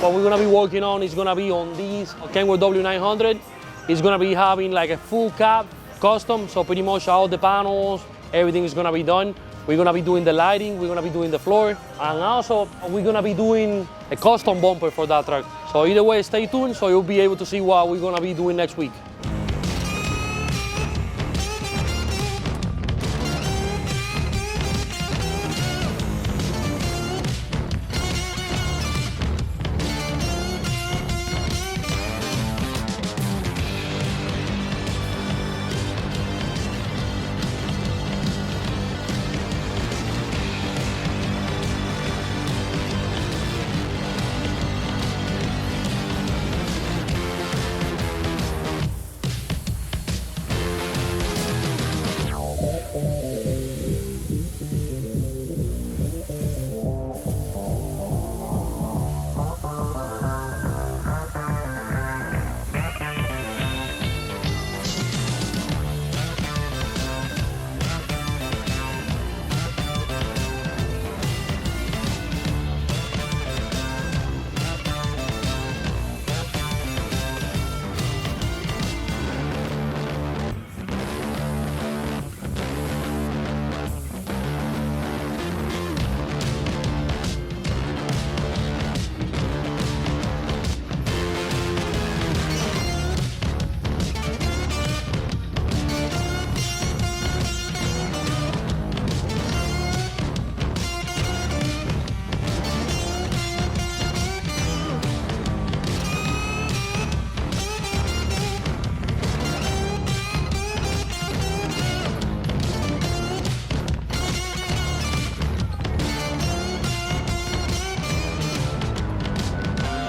What we're gonna be working on is gonna be on this Kenworth W900. It's gonna be having like a full cab custom, so pretty much all the panels, everything is gonna be done. We're gonna be doing the lighting, we're gonna be doing the floor, and also we're gonna be doing a custom bumper for that truck. So either way, stay tuned so you'll be able to see what we're gonna be doing next week.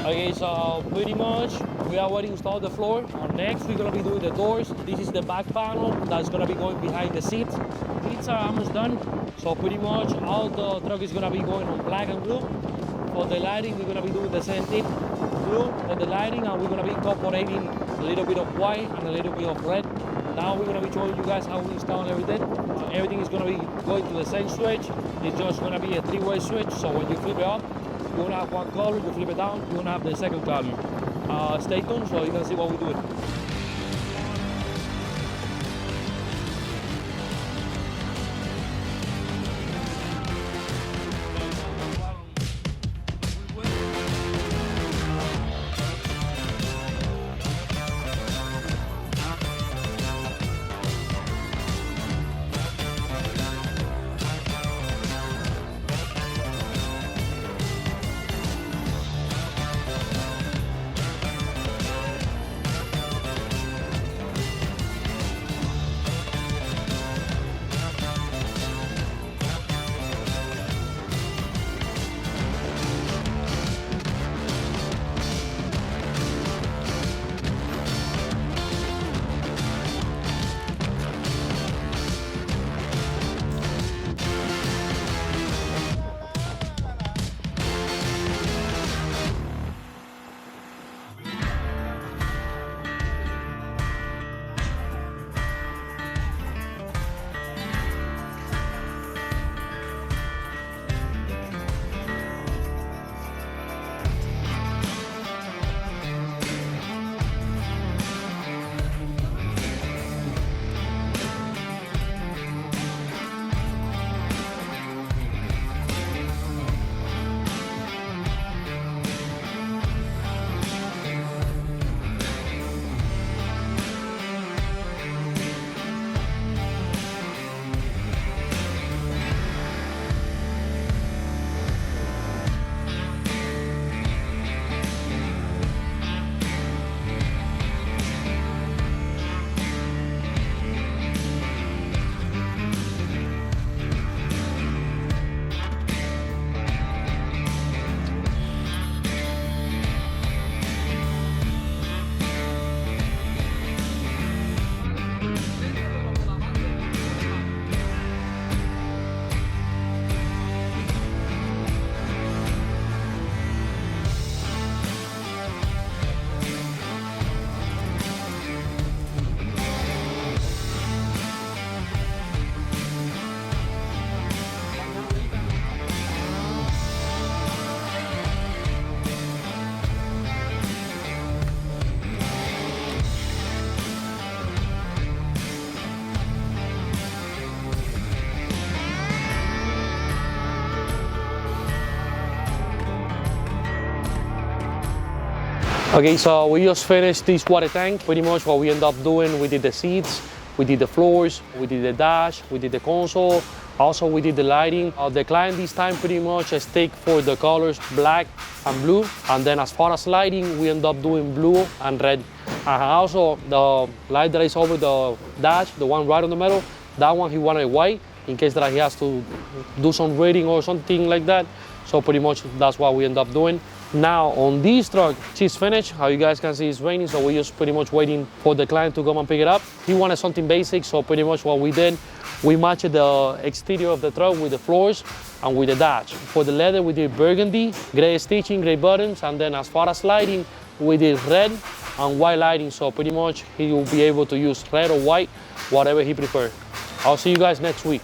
Okay, so pretty much we already installed the floor. Next, we're gonna be doing the doors. This is the back panel that's gonna be going behind the seat. Seats are almost done. So pretty much all the truck is gonna be going on black and blue. For the lighting, we're gonna be doing the same thing. Blue for the lighting, and we're gonna be incorporating a little bit of white and a little bit of red. Now we're gonna be showing you guys how we install everything. Everything is gonna be going to the same switch. It's just gonna be a three-way switch. So when you flip it up, you wanna have one color, you flip it down, you wanna have the second color. Stay tuned so you can see what we do. Okay, so we just finished this water tank. Pretty much what we end up doing, we did the seats, we did the floors, we did the dash, we did the console, also we did the lighting. The client this time pretty much stick for the colors black and blue, and then as far as lighting, we end up doing blue and red. And also the light that is over the dash, the one right on the middle, that one he wanted white in case that he has to do some reading or something like that. So pretty much that's what we end up doing. Now on this truck, she's finished. How you guys can see it's raining, so we're just pretty much waiting for the client to come and pick it up. He wanted something basic, so pretty much what we did, we matched the exterior of the truck with the floors and with the dash. For the leather, we did burgundy, gray stitching, gray buttons, and then as far as lighting, we did red and white lighting, so pretty much he will be able to use red or white, whatever he prefers. I'll see you guys next week.